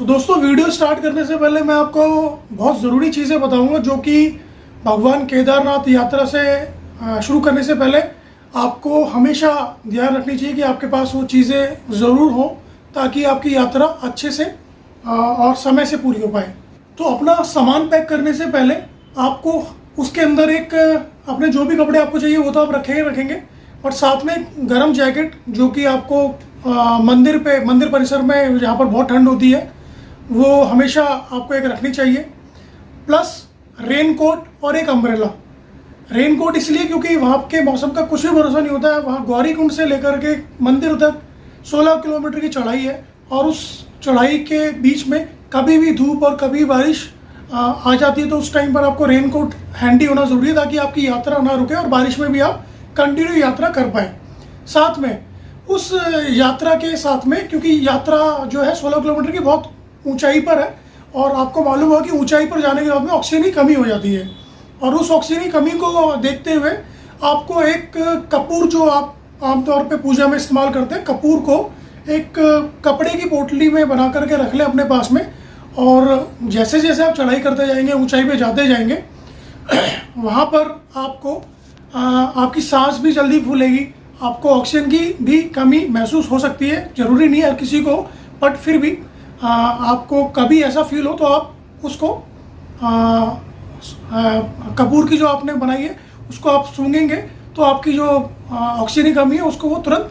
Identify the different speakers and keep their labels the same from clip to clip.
Speaker 1: दोस्तों video start करने से पहले मैं आपको बहुत ज़रूरी चीज़ें बताऊंगा जो कि भगवान केदारनाथ यात्रा से शुरू करने से पहले आपको हमेशा ध्यान रखनी चाहिए कि आपके पास वो चीज़ें ज़रूर हो ताकि आपकी यात्रा अच्छे से और समय से पूरी हो पाए। तो अपना सामान पैक करने से पहले आपको उसके अंदर एक अपने जो भी कपड़े आपको चाहिए वो तो आप रखेंगे और साथ में गर्म जैकेट जो कि आपको मंदिर परिसर में जहाँ पर बहुत ठंड होती है वो हमेशा आपको एक रखनी चाहिए, प्लस रेन कोट और एक अम्ब्रेला। रेन कोट इसलिए क्योंकि वहाँ के मौसम का कुछ भी भरोसा नहीं होता है। वहाँ गौरीकुंड से लेकर के मंदिर तक 16 किलोमीटर की चढ़ाई है और उस चढ़ाई के बीच में कभी भी धूप और कभी बारिश आ जाती है, तो उस टाइम पर आपको रेन कोट हैंडी होना ज़रूरी है ताकि आपकी यात्रा ना रुके और बारिश में भी आप कंटिन्यू यात्रा कर पाएँ। साथ में उस यात्रा के साथ में, क्योंकि यात्रा जो है 16 किलोमीटर की बहुत ऊंचाई पर है और आपको मालूम होगा कि ऊंचाई पर जाने के बाद में ऑक्सीजन की कमी हो जाती है और उस ऑक्सीजन की कमी को देखते हुए आपको एक कपूर, जो आप आमतौर पे पूजा में इस्तेमाल करते हैं, कपूर को एक कपड़े की पोटली में बना करके रख लें अपने पास में। और जैसे जैसे आप चढ़ाई करते जाएंगे, ऊंचाई पे जाते जाएंगे, वहाँ पर आपको आपकी सांस भी जल्दी फूलेगी, आपको ऑक्सीजन की भी कमी महसूस हो सकती है। ज़रूरी नहीं है हर किसी को, बट फिर भी आपको कभी ऐसा फील हो तो आप उसको कपूर की जो आपने बनाई है उसको आप सूंघेंगे तो आपकी जो ऑक्सीजन की कमी है उसको वो तुरंत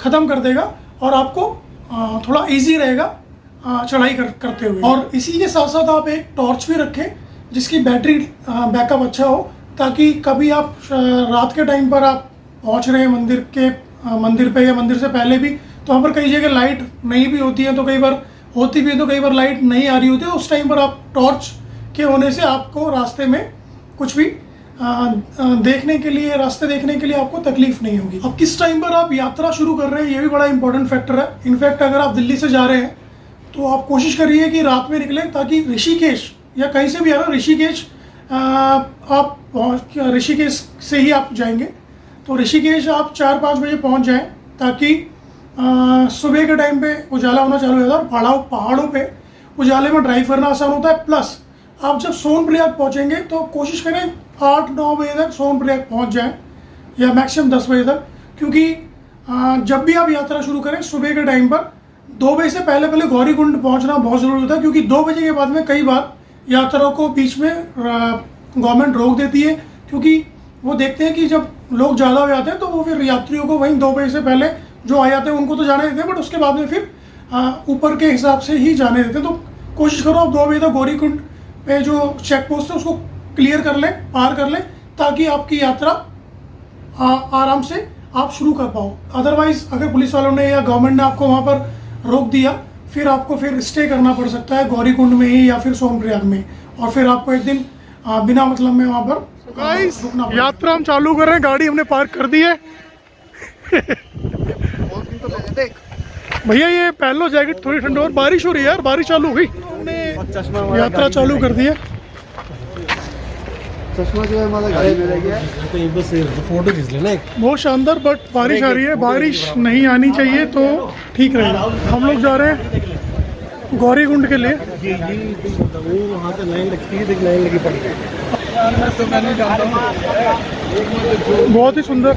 Speaker 1: ख़त्म कर देगा और आपको थोड़ा इजी रहेगा चढ़ाई करते हुए। और इसी के साथ साथ आप एक टॉर्च भी रखें जिसकी बैटरी बैकअप अच्छा हो, ताकि कभी आप रात के टाइम पर आप पहुंच रहे हैं मंदिर पे या मंदिर से पहले भी, तो वहाँ पर कई जगह लाइट नहीं भी होती है, तो कई बार होती भी है तो कई बार लाइट नहीं आ रही होती है, उस टाइम पर आप टॉर्च के होने से आपको रास्ते में कुछ भी रास्ते देखने के लिए आपको तकलीफ नहीं होगी। अब किस टाइम पर आप यात्रा शुरू कर रहे हैं ये भी बड़ा इंपॉर्टेंट फैक्टर है। इनफैक्ट अगर आप दिल्ली से जा रहे हैं तो आप कोशिश करिए कि रात में निकलें, ताकि ऋषिकेश या कहीं से भी आ रहे हो, ऋषिकेश से ही आप जाएंगे तो ऋषिकेश आप 4-5 बजे पहुंच जाएं, ताकि सुबह के टाइम पे उजाला होना चालू हो जाता है और पहाड़ों पे उजाले में ड्राइव करना आसान होता है। प्लस आप जब सोनप्रयाग पहुंचेंगे तो कोशिश करें 8-9 बजे तक सोनप्रयाग पहुंच जाएं या मैक्सिमम 10 बजे तक, क्योंकि जब भी आप यात्रा शुरू करें सुबह के टाइम पर 2 बजे से पहले गौरीकुंड पहुंचना बहुत ज़रूरी होता है, क्योंकि 2 बजे के बाद में कई बार यात्रा को बीच में गवर्नमेंट रोक देती है, क्योंकि वो देखते हैं कि जब लोग ज़्यादा हो जाते हैं तो वो फिर यात्रियों को वहीं 2 बजे से पहले जो आ जाते हैं उनको तो जाने देते हैं, बट उसके बाद में फिर ऊपर के हिसाब से ही जाने देते हैं। तो कोशिश करो आप 2 बजे तक गौरीकुंड पे जो चेक पोस्ट है उसको क्लियर कर लें, पार कर लें, ताकि आपकी यात्रा आराम से आप शुरू कर पाओ। अदरवाइज अगर पुलिस वालों ने या गवर्नमेंट ने आपको वहाँ पर रोक दिया फिर आपको फिर स्टे करना पड़ सकता है गौरीकुंड में ही या फिर सोनप्रयाग में, और फिर आपको एक दिन बिना मतलब में वहाँ पर रुकना। यात्रा हम चालू कर रहे हैं, गाड़ी हमने पार्क कर दी है। भैया ये पहन लो जैकेट, थोड़ी ठंड और बारिश हो रही है यार, बारिश चालू हो गई, हमने यात्रा चालू कर दी है।
Speaker 2: चश्मा जो है हमारा गाड़ी में रह गया है, फोटो खींच लेना एक। बहुत
Speaker 1: शानदार, बट बारिश आ रही है, बारिश नहीं आनी चाहिए तो ठीक रहेगा। हम लोग जा रहे हैं गौरीकुंड के लिए।
Speaker 2: वहाँ पे लाइन लगती है, लाइन लगी पड़ी है।
Speaker 1: बहुत ही सुंदर,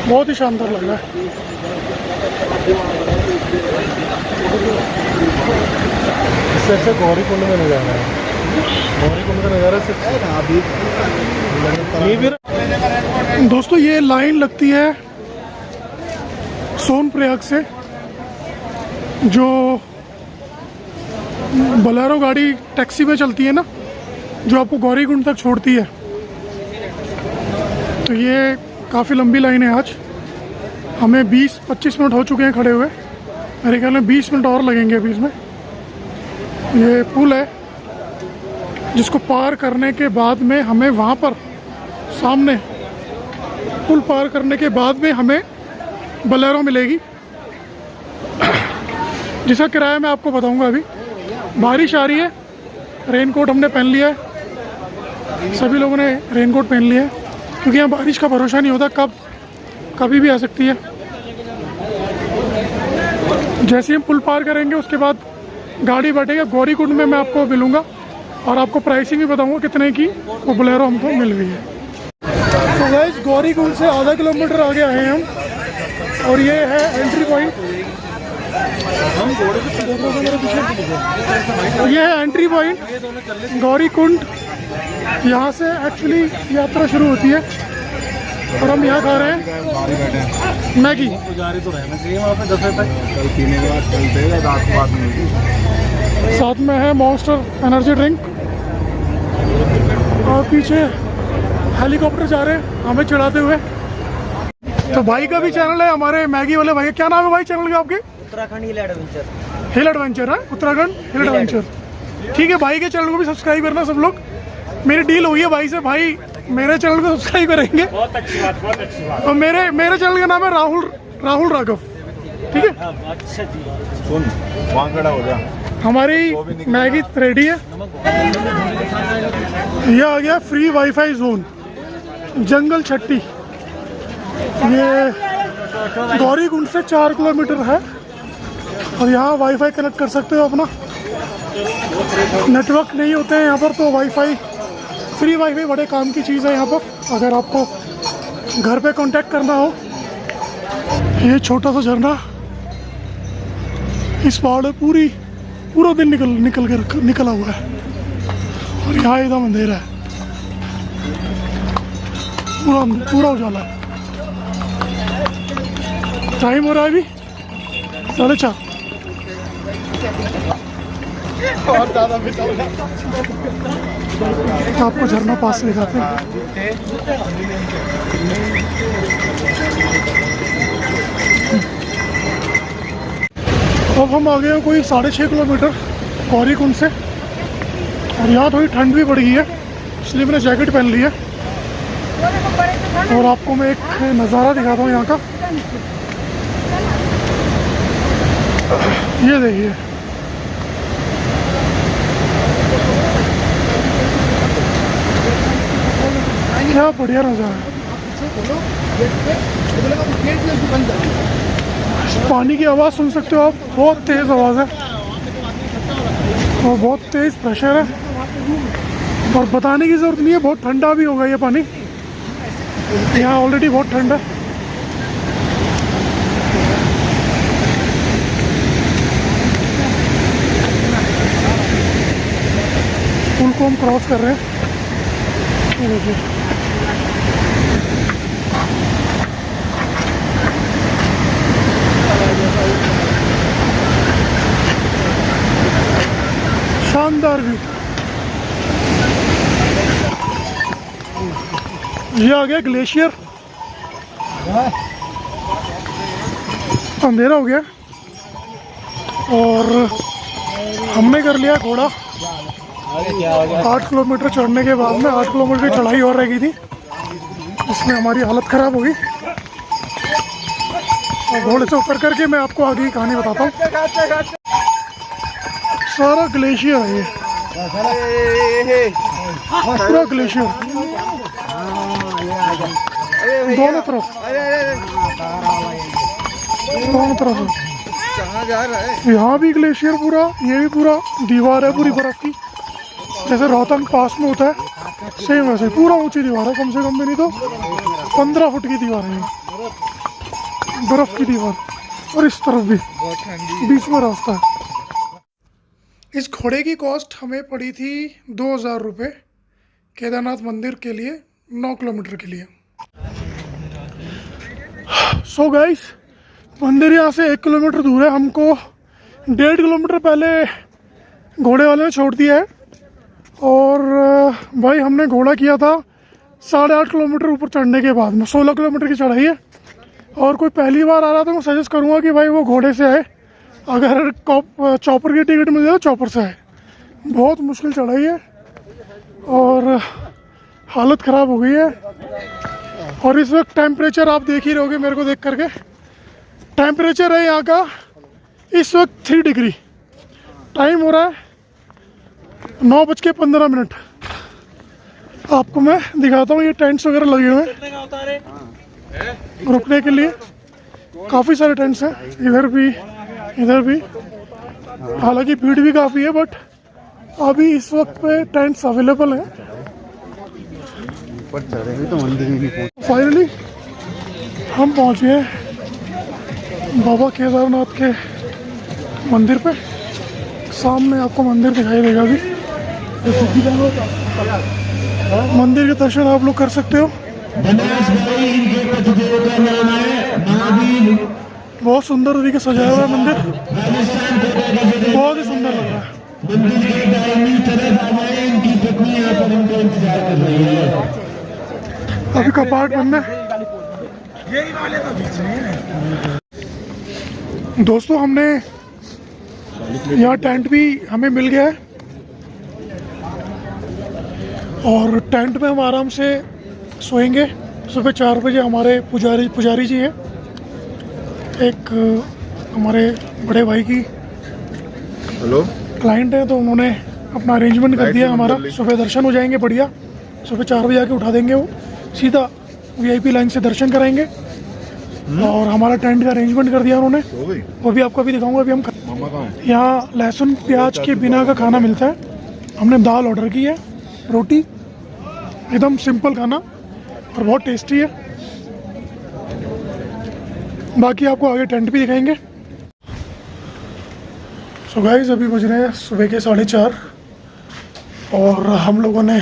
Speaker 1: बहुत ही शानदार लग रहा है।
Speaker 2: इससे अच्छा गौरीकुंड में नज़ारा है, गौरीकुंड का नज़ारा सिर्फ।
Speaker 1: दोस्तों ये लाइन लगती है सोनप्रयाग से, जो बोलेरो गाड़ी टैक्सी में चलती है ना, जो आपको गौरीकुंड तक छोड़ती है। तो ये काफ़ी लंबी लाइन है। आज हमें 20-25 मिनट हो चुके हैं खड़े हुए, मेरे ख्याल में 20 मिनट और लगेंगे अभी इसमें। ये पुल है जिसको पार करने के बाद में हमें वहाँ पर सामने, पुल पार करने के बाद में हमें बोलेरो मिलेगी जिसका किराया मैं आपको बताऊंगा। अभी बारिश आ रही है, रेनकोट हमने पहन लिया है, सभी लोगों ने रेनकोट पहन लिया है, क्योंकि यहाँ बारिश का भरोसा नहीं होता, कभी भी आ सकती है। जैसे ही हम पुल पार करेंगे उसके बाद गाड़ी बैठेगा गौरीकुंड में, मैं आपको मिलूँगा और आपको प्राइसिंग भी बताऊँगा कितने की वो बोलेरो हमको मिल गई है। तो गाइस गौरीकुंड से आधा किलोमीटर आगे आए हैं हम और ये है एंट्री पॉइंट। ये है एंट्री पॉइंट गौरीकुंड। यहाँ से एक्चुअली यात्रा शुरू होती है और हम यहाँ खा रहे हैं मैगी। साथ में है मॉन्स्टर एनर्जी ड्रिंक और पीछे हेलीकॉप्टर जा रहे हैं हमें चढ़ाते हुए। तो भाई का भी चैनल है, हमारे मैगी वाले भाई। क्या नाम है भाई चैनल का आपके?
Speaker 3: उत्तराखंड हिल एडवेंचर।
Speaker 1: हिल एडवेंचर है, उत्तराखंड हिल एडवेंचर। ठीक है, भाई के चैनल को भी सब्सक्राइब करना सब लोग। मेरी डील हुई है भाई से, भाई मेरे चैनल को सब्सक्राइब करेंगे।
Speaker 3: बहुत अच्छी बात, बहुत अच्छी बात।
Speaker 1: और मेरे चैनल का नाम है राहुल राघव। ठीक है,
Speaker 3: अच्छा जी।
Speaker 2: सुन वहाँ खड़ा हो जा।
Speaker 1: हमारी मैगी रेडी है। यह आ गया फ्री वाईफाई जोन जंगल छट्टी। ये गौरीकुंड से 4 किलोमीटर है और यहाँ वाईफाई कनेक्ट कर सकते हो अपना। नेटवर्क नहीं होते हैं यहाँ पर तो वाईफाई, फ्री वाईफाई बड़े काम की चीज़ है यहाँ पर अगर आपको घर पे कांटेक्ट करना हो। ये छोटा सा झरना इस पहाड़ में पूरा दिन निकला हुआ है और यहाँ एकदम अंधेरा है, पूरा उजाला है। टाइम हो रहा है अभी 4:30।
Speaker 2: और ज़्यादा
Speaker 1: आपको झरना पास से दिखाते हैं। अब हम आ गए हैं कोई 6.5 किलोमीटर गौरीकुंड से और यहाँ थोड़ी ठंड भी पड़ गई है इसलिए मैंने जैकेट पहन ली है। और आपको मैं एक नज़ारा दिखाता हूँ यहाँ का। ये देखिए, क्या बढ़िया नज़ारा है। पानी की आवाज़ सुन सकते हो आप, बहुत तेज़ आवाज़ है और बहुत तेज़ प्रेशर है और बताने की ज़रूरत नहीं है, बहुत ठंडा भी होगा ये पानी। यहाँ ऑलरेडी बहुत ठंड है। पुल को हम क्रॉस कर रहे हैं। ये देखिए, शानदार व्यू। ये आ गया ग्लेशियर, अंधेरा हो गया और हमने कर लिया घोड़ा। 8 किलोमीटर चढ़ने के बाद में 8 किलोमीटर की चढ़ाई और रह गई थी, इसमें हमारी हालत ख़राब हो गई। और घोड़े से उतर करके मैं आपको आगे की कहानी बताता हूँ। सारा ग्लेशियर है ये, पूरा ग्लेशियर दोनों तरफ है। यहाँ भी ग्लेशियर पूरा, ये भी पूरा दीवार है पूरी बर्फ की, जैसे रोहतांग पास में होता है सेम वैसे पूरा ऊंची दीवार है। कम से कम भी नहीं तो 15 फुट की दीवार है ये, बर्फ की दीवार। और इस तरफ भी बीच में रास्ता है। इस घोड़े की कॉस्ट हमें पड़ी थी 2000 रुपये केदारनाथ मंदिर के लिए, 9 किलोमीटर के लिए। सो गाइस, मंदिर यहाँ से 1 किलोमीटर दूर है। हमको 1.5 किलोमीटर पहले घोड़े वाले ने छोड़ दिया है और भाई हमने घोड़ा किया था 8.5 किलोमीटर ऊपर चढ़ने के बाद में। 16 किलोमीटर की चढ़ाई है और कोई पहली बार आ रहा तो मैं सजेस्ट करूँगा कि भाई वो घोड़े से आए। अगर चॉपर की टिकट मिल जाए तो चॉपर से आए। बहुत मुश्किल चढ़ाई है और हालत ख़राब हो गई है। और इस वक्त टेम्परेचर आप देख ही रहोगे मेरे को देख करके, टेम्परेचर है यहाँ का इस वक्त 3 डिग्री। टाइम हो रहा है 9:15। आपको मैं दिखाता हूँ, ये टेंट्स वगैरह लगे हुए हैं रुकने के लिए, काफ़ी सारे टेंट्स हैं। इधर भी इधर भी, हालांकि भीड़ भी काफ़ी है, बट अभी इस वक्त पे टेंट्स अवेलेबल हैं।
Speaker 2: ऊपर चढ़ेंगे तो मंदिर में नहीं पहुंच।
Speaker 1: फाइनली हम पहुंच गए बाबा केदारनाथ के मंदिर पे। सामने आपको मंदिर दिखाई देगा अभी। मंदिर के दर्शन आप लोग कर सकते हो। बहुत सुंदर तरीके से सजाया हुआ है मंदिर, बहुत ही सुंदर लग रहा है। अभी कपाट बंद है। दोस्तों हमने यहाँ टेंट भी हमें मिल गया है और टेंट में हम आराम से सोएंगे। सुबह 4 बजे हमारे पुजारी जी हैं, एक हमारे बड़े भाई की क्लाइंट है, तो उन्होंने अपना अरेंजमेंट कर दिया हमारा। सुबह दर्शन हो जाएंगे बढ़िया। सुबह 4 बजे आके उठा देंगे, वो सीधा VIP लाइन से दर्शन कराएंगे। और हमारा टेंट का अरेंजमेंट कर दिया उन्होंने, वो भी आपको अभी दिखाऊंगा। अभी हम यहाँ लहसुन प्याज के बिना का खाना मिलता है। हमने दाल ऑर्डर की है, रोटी, एकदम सिंपल खाना और बहुत टेस्टी है। बाकी आपको आगे टेंट भी दिखाएंगे। सो गाइस अभी बज रहे हैं सुबह के 4:30 और हम लोगों ने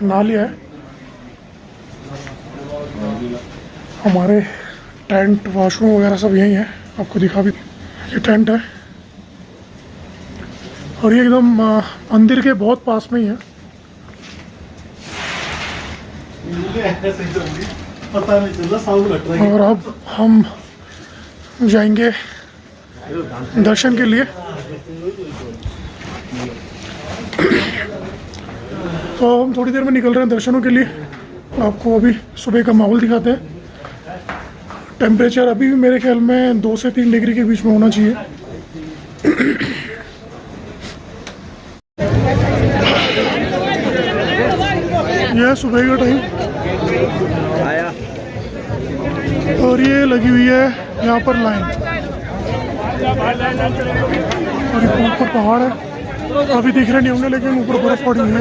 Speaker 1: नहा लिया है। हमारे टेंट, वॉशरूम वगैरह सब यही है, आपको दिखा भी। ये टेंट है और ये एकदम मंदिर के बहुत पास में ही है।
Speaker 2: पता नहीं चल रहा, साउंड लग रहा है।
Speaker 1: और अब हम जाएंगे दर्शन के लिए। तो हम थोड़ी देर में निकल रहे हैं दर्शनों के लिए। आपको अभी सुबह का माहौल दिखाते हैं। टेम्परेचर अभी भी मेरे ख्याल में 2 से 3 डिग्री के बीच में होना चाहिए। यह है सुबह का टाइम और ये लगी हुई है यहाँ पर लाइन, और ये ऊपर पहाड़ है। अभी दिख रहे नहीं होंगे लेकिन ऊपर बर्फ पड़ी हुई है।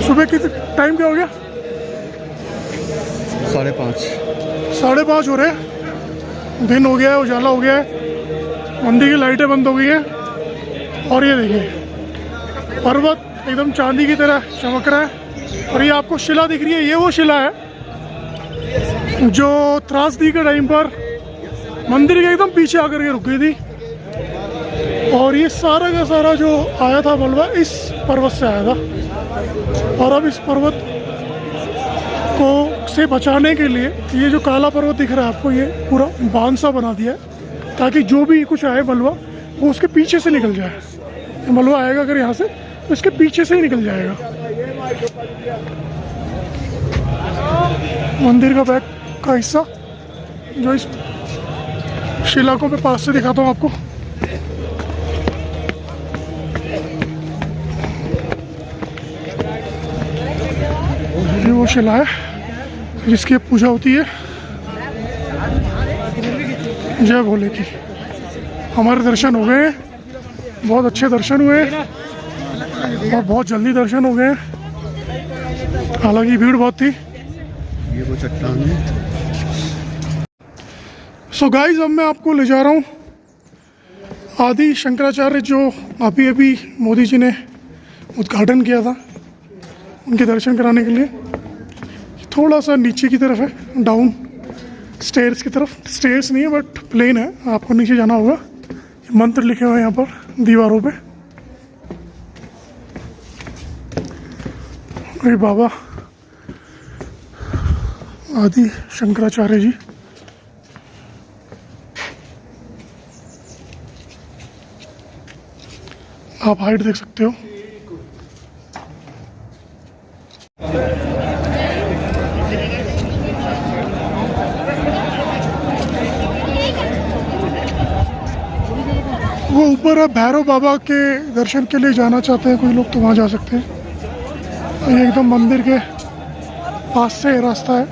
Speaker 1: सुबह किस टाइम क्या हो गया? 5:30 हो रहे हैं। दिन हो गया है, उजाला हो गया है, मंदिर की लाइटें बंद हो गई हैं और ये देखिए पर्वत एकदम चांदी की तरह चमक रहा है। और ये आपको शिला दिख रही है, ये वो शिला है जो त्रासदी के टाइम पर मंदिर के एकदम पीछे आकर के रुक गई थी। और ये सारा का सारा जो आया था मलबा इस पर्वत से आया था। और अब इस पर्वत को से बचाने के लिए ये जो काला पर्वत दिख रहा है आपको, ये पूरा बांध सा बना दिया है ताकि जो भी कुछ आए मलबा वो उसके पीछे से निकल जाए। मलबा आएगा अगर यहाँ से तो इसके पीछे से ही निकल जाएगा। मंदिर का बैक का हिस्सा जो इस शिलाकों पे पास से दिखाता हूँ आपको। ये वो शिला है जिसकी पूजा होती है जय भोले की। हमारे दर्शन हो गए, बहुत अच्छे दर्शन हुए और बहुत जल्दी दर्शन हो गए। हालांकि भीड़ बहुत थी।
Speaker 2: ये वो चट्टान है।
Speaker 1: सो गाइस अब मैं आपको ले जा रहा हूँ आदि शंकराचार्य जो अभी मोदी जी ने उद्घाटन किया था, उनके दर्शन कराने के लिए। थोड़ा सा नीचे की तरफ है, डाउन स्टेयर्स की तरफ। स्टेयर्स नहीं है बट प्लेन है, आपको नीचे जाना होगा। मंत्र लिखे हुए हैं यहाँ पर दीवारों पे। अरे बाबा आदि शंकराचार्य जी। आप हाइट देख सकते हो। वो ऊपर है, भैरव बाबा के दर्शन के लिए जाना चाहते हैं कोई लोग तो वहाँ जा सकते हैं। ये एकदम मंदिर के पास से रास्ता है,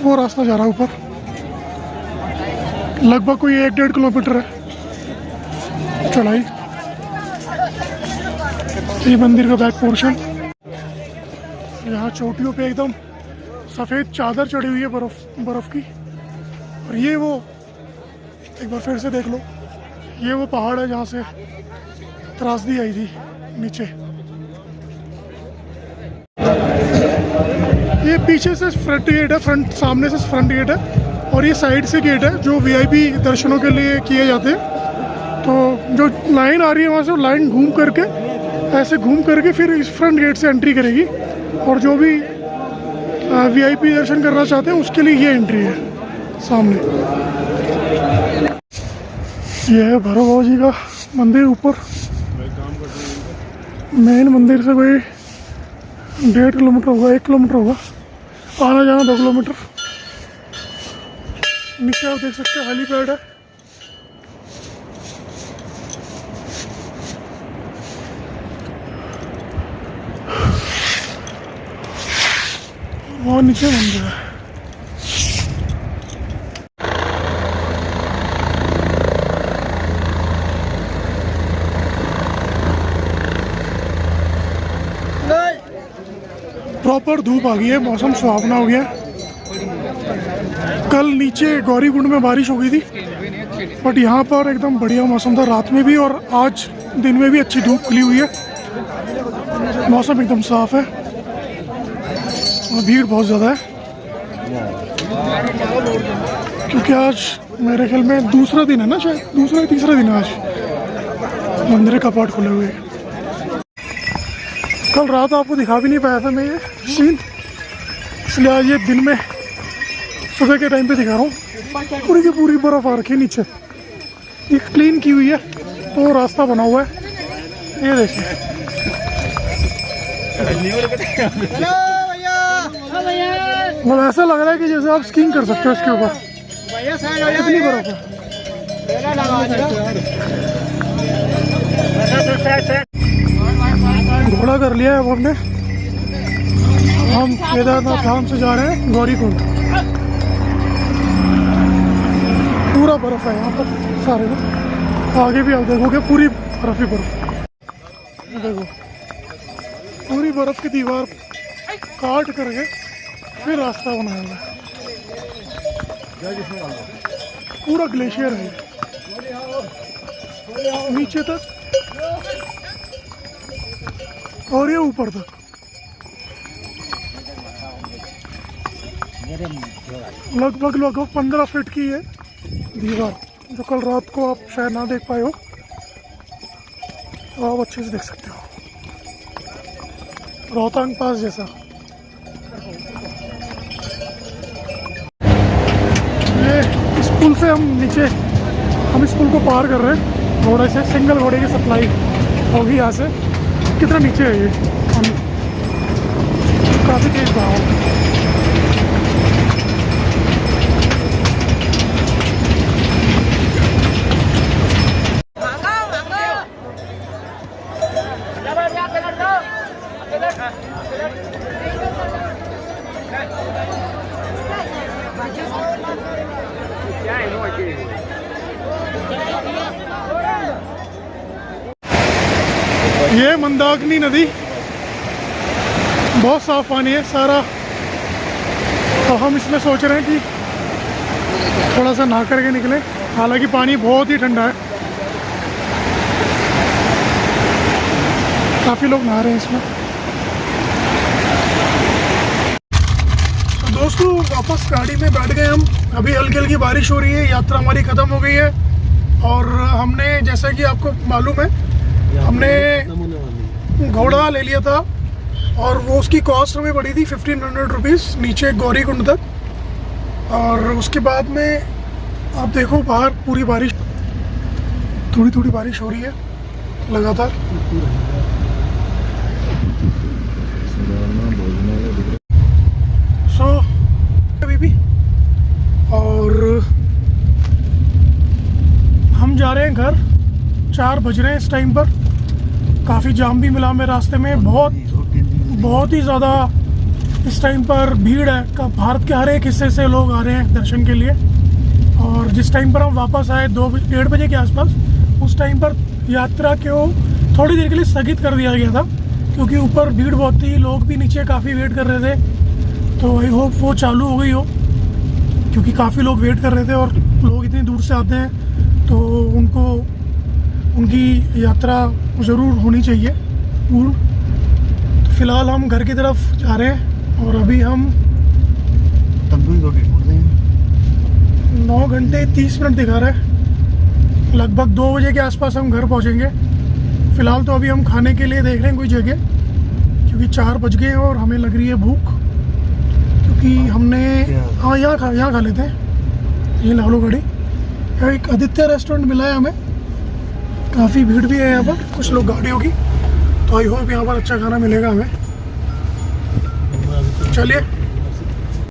Speaker 1: वो रास्ता जा रहा है ऊपर, लगभग कोई 1-1.5 किलोमीटर है चढ़ाई। ये मंदिर का बैक पोर्शन, यहाँ चोटियों पे एकदम सफ़ेद चादर चढ़ी हुई है बर्फ़ की। और ये वो, एक बार फिर से देख लो, ये वो पहाड़ है जहाँ से त्रासदी आई थी नीचे। ये पीछे से फ्रंट गेट है, सामने से फ्रंट गेट है, और ये साइड से गेट है जो वीआईपी दर्शनों के लिए किए जाते हैं। तो जो लाइन आ रही है वहाँ से लाइन घूम करके, ऐसे घूम करके फिर इस फ्रंट गेट से एंट्री करेगी। और जो भी वीआईपी दर्शन करना चाहते हैं उसके लिए ये एंट्री है सामने। ये है भैरव बाबा जी का मंदिर ऊपर। मेन मंदिर से कोई 1.5 किलोमीटर होगा, 1 किलोमीटर होगा, आना जाना 2 किलोमीटर। नीचे आप देख सकते हैं हेलीपैड है। वहाँ नीचे मंदिर है। प्रॉपर धूप आ गई है, मौसम सुहावना हो गया। कल नीचे गौरीकुंड में बारिश हो गई थी, बट यहाँ पर एकदम बढ़िया मौसम था रात में भी, और आज दिन में भी अच्छी धूप खिली हुई है। मौसम एकदम साफ है और भीड़ बहुत ज़्यादा है, क्योंकि आज मेरे ख्याल में दूसरा दिन है ना, शायद दूसरा या तीसरा दिन है आज मंदिर के कपाट खुले हुए। कल रात आपको दिखा भी नहीं पाया था मैं ये सीन, इसलिए आज ये दिन में सुबह के टाइम पे दिखा रहा हूँ। पूरी की पूरी बर्फ आ रखी है नीचे, ये क्लीन की हुई है तो रास्ता बना हुआ है। ये देखिए, मतलब ऐसा लग रहा है कि जैसे आप स्कीइंग कर सकते हो इसके ऊपर, इतनी बर्फ है। घोड़ा कर लिया है अब हमने, हम केदारनाथ धाम से जा रहे हैं गौरीकुंड। पूरा बर्फ है यहाँ पर सारे में, आगे भी आप देखोगे पूरी बर्फ ही बर्फ। देखो पूरी बर्फ की दीवार काट करके फिर रास्ता बनाया हुआ है, पूरा ग्लेशियर है नीचे तक और ये ऊपर तक। लगभग 15 फीट की है दीवार, जो कल रात को आप शायद ना देख पाए हो, तो आप अच्छे से देख सकते हो, रोहतांग पास जैसा। ये इस पुल से हम नीचे, हम इस पुल को पार कर रहे हैं घोड़े से, सिंगल घोड़े की सप्लाई होगी यहाँ से। कितना नीचे है ये, काफ़ी तेज बहाव। ये मंदाकिनी नदी, बहुत साफ पानी है सारा, तो हम इसमें सोच रहे हैं कि थोड़ा सा नहा करके निकले। हालांकि पानी बहुत ही ठंडा है, काफ़ी लोग नहा रहे हैं इसमें। तो दोस्तों वापस गाड़ी में बैठ गए हम। अभी हल्की हल्की बारिश हो रही है, यात्रा हमारी ख़त्म हो गई है। और हमने, जैसा कि आपको मालूम है, हमने घोड़ा ले लिया था और वो उसकी कॉस्ट हमें पड़ी थी 1500 रुपीज़ नीचे गौरीकुंड तक। और उसके बाद में आप देखो बाहर पूरी बारिश, थोड़ी थोड़ी बारिश हो रही है लगातार। अभी भी, और हम जा रहे हैं घर। 4 बज रहे हैं इस टाइम पर। काफ़ी जाम भी मिला हमें रास्ते में, बहुत ही ज़्यादा इस टाइम पर भीड़ है। भारत के हर एक हिस्से से लोग आ रहे हैं दर्शन के लिए। और जिस टाइम पर हम वापस आए 2-1:30 बजे के आसपास, उस टाइम पर यात्रा को थोड़ी देर के लिए स्थगित कर दिया गया था, क्योंकि ऊपर भीड़ बहुत थी, लोग भी नीचे काफ़ी वेट कर रहे थे। तो आई होप वो चालू हो गई हो, क्योंकि काफ़ी लोग वेट कर रहे थे और लोग इतनी दूर से आते हैं तो उनको उनकी यात्रा ज़रूर होनी चाहिए पूर्ण। तो फ़िलहाल हम घर की तरफ जा रहे हैं और अभी हम
Speaker 2: तंदूरी रोटी ढूंढ रहे हैं।
Speaker 1: 9 घंटे 30 मिनट दिखा रहा है, लगभग 2 बजे के आसपास हम घर पहुंचेंगे। फ़िलहाल तो अभी हम खाने के लिए देख रहे हैं कोई जगह, क्योंकि 4 बज गए हैं और हमें लग रही है भूख, क्योंकि हमने यहाँ खा लेते हैं। ये ला लो गाड़ी। यहाँ एक आदित्य रेस्टोरेंट मिला है हमें, काफ़ी भीड़ भी है यहाँ पर, कुछ लोग गाड़ी होगी, तो आई होप यहाँ पर अच्छा खाना मिलेगा हमें। चलिए